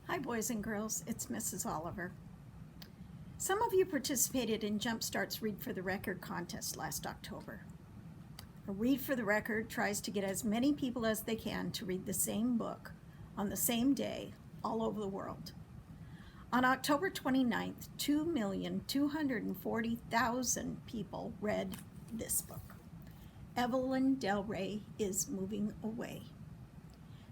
Hi boys and girls, it's Mrs. Oliver. Some of you participated in Jumpstart's Read for the Record contest last October. A Read for the Record tries to get as many people as they can to read the same book on the same day all over the world. On October 29th, 2,240,000 people read this book. Evelyn Del Rey is Moving Away.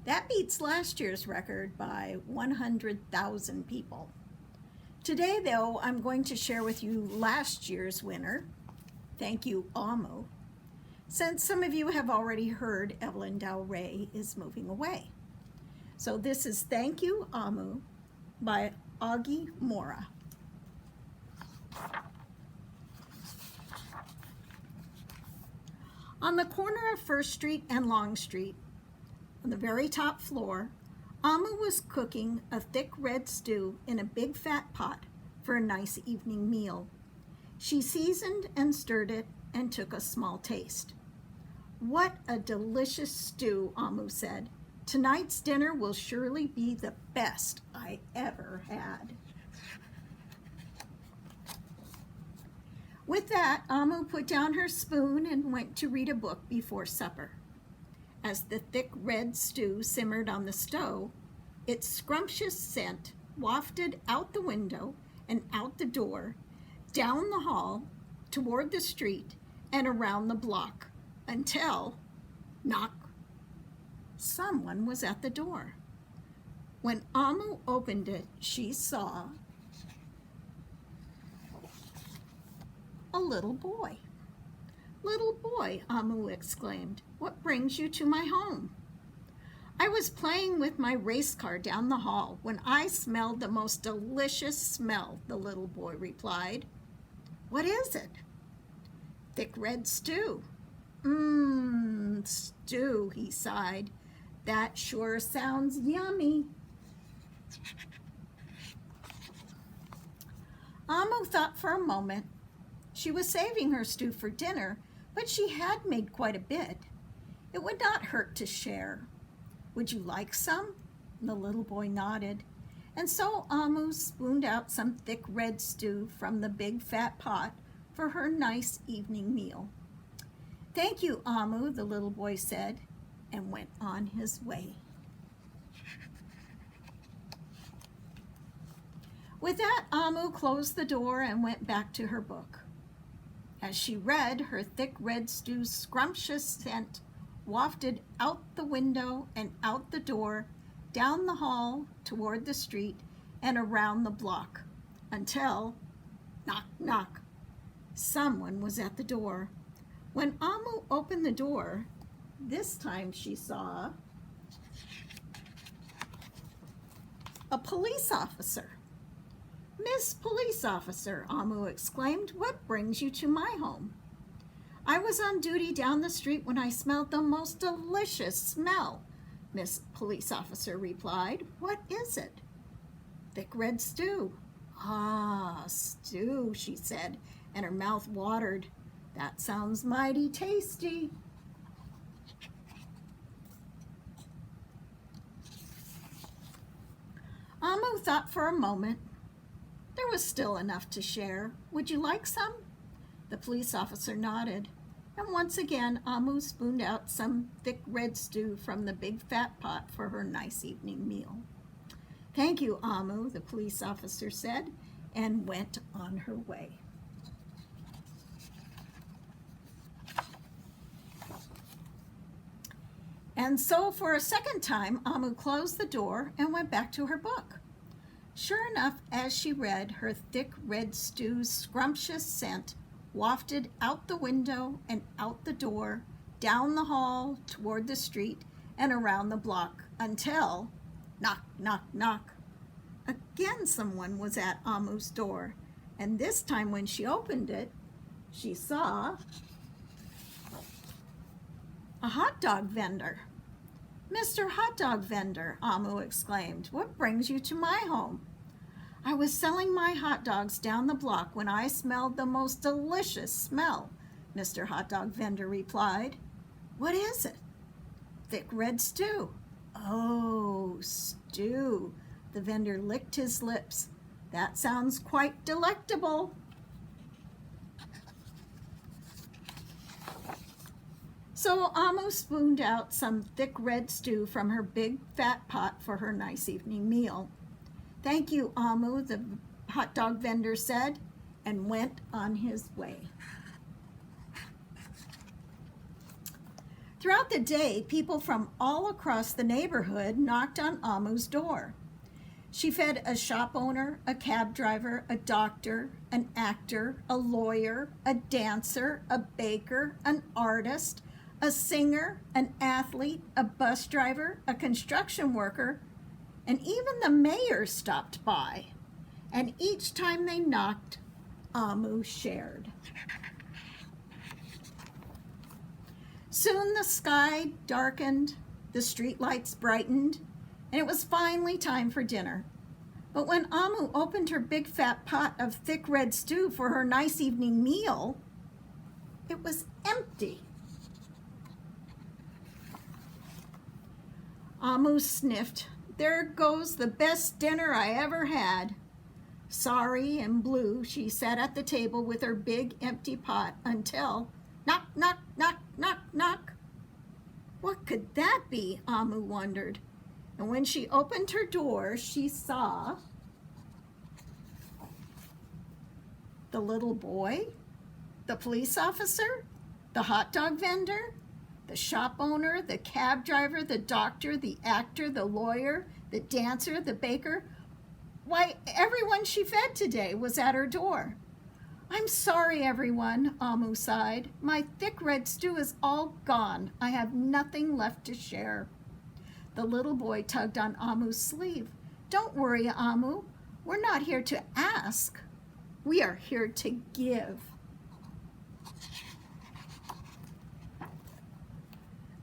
That beats last year's record by 100,000 people. Today, though, I'm going to share with you last year's winner. Thank you, Amu. Since some of you have already heard Evelyn Del Rey is Moving Away. So this is Thank You, Amu by Augie Mora. On the corner of First Street and Long Street, on the very top floor, Amu was cooking a thick red stew in a big fat pot for a nice evening meal. She seasoned and stirred it and took a small taste. "What a delicious stew," Amu said. "Tonight's dinner will surely be the best I ever had." With that, Amu put down her spoon and went to read a book before supper. As the thick red stew simmered on the stove, its scrumptious scent wafted out the window and out the door, down the hall, toward the street, and around the block, until, knock, someone was at the door. When Amu opened it, she saw a little boy. "Little boy," Amu exclaimed, "what brings you to my home?" "I was playing with my race car down the hall when I smelled the most delicious smell," the little boy replied. "What is it?" "Thick red stew." Stew," he sighed. "That sure sounds yummy." Amu thought for a moment. She was saving her stew for dinner, but she had made quite a bit. It would not hurt to share. "Would you like some?" The little boy nodded. And so Amu spooned out some thick red stew from the big fat pot for her nice evening meal. "Thank you, Amu," the little boy said, and went on his way. With that, Amu closed the door and went back to her book. As she read, her thick red stew's scrumptious scent wafted out the window and out the door, down the hall, toward the street, and around the block, until, knock, knock, someone was at the door. When Amu opened the door, this time she saw a police officer. "Miss Police Officer," Amu exclaimed, "what brings you to my home?" "I was on duty down the street when I smelled the most delicious smell," Miss Police Officer replied. "What is it?" "Thick red stew." "Ah, stew," she said, and her mouth watered. "That sounds mighty tasty." Amu thought for a moment. There was still enough to share. "Would you like some?" The police officer nodded, and once again Amu spooned out some thick red stew from the big fat pot for her nice evening meal. "Thank you, Amu," the police officer said, and went on her way. And so for a second time, Amu closed the door and went back to her book. Sure enough, as she read, her thick red stew's scrumptious scent wafted out the window and out the door, down the hall, toward the street, and around the block, until, knock, knock, knock, again someone was at Amu's door, and this time when she opened it, she saw a hot dog vendor. "Mr. Hot Dog Vendor," Amu exclaimed, "what brings you to my home?" "I was selling my hot dogs down the block when I smelled the most delicious smell," Mr. Hot Dog Vendor replied. "What is it?" "Thick red stew." "Oh, stew," The vendor licked his lips. That sounds quite delectable. So Amu spooned out some thick red stew from her big fat pot for her nice evening meal. Thank you, Amu, the hot dog vendor said, and went on his way. Throughout the day, people from all across the neighborhood knocked on Amu's door. She fed a shop owner, a cab driver, a doctor, an actor, a lawyer, a dancer, a baker, an artist, a singer, an athlete, a bus driver, a construction worker, and even the mayor stopped by. And each time they knocked, Amu shared. Soon the sky darkened, the streetlights brightened, and it was finally time for dinner. But when Amu opened her big fat pot of thick red stew for her nice evening meal, it was empty. Amu sniffed. There goes the best dinner I ever had. Sorry and blue, she sat at the table with her big empty pot until knock, knock, knock, knock, knock. What could that be? Amu wondered. And when she opened her door, she saw the little boy, the police officer, the hot dog vendor, the shop owner, the cab driver, the doctor, the actor, the lawyer, the dancer, the baker. Why, everyone she fed today was at her door. I'm sorry, everyone, Amu sighed. My thick red stew is all gone. I have nothing left to share. The little boy tugged on Amu's sleeve. Don't worry, Amu. We're not here to ask. We are here to give.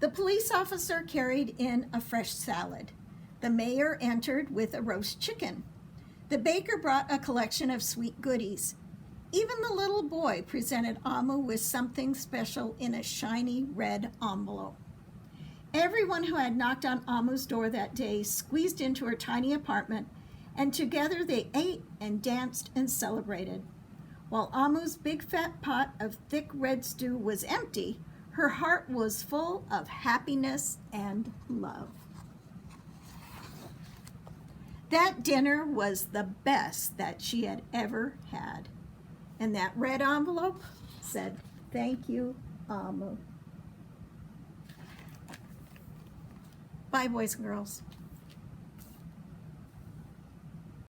The police officer carried in a fresh salad. The mayor entered with a roast chicken. The baker brought a collection of sweet goodies. Even the little boy presented Amu with something special in a shiny red envelope. Everyone who had knocked on Amu's door that day squeezed into her tiny apartment, and together they ate and danced and celebrated. While Amu's big fat pot of thick red stew was empty, her heart was full of happiness and love. That dinner was the best that she had ever had. And that red envelope said, "Thank you, Amu." Bye, boys and girls.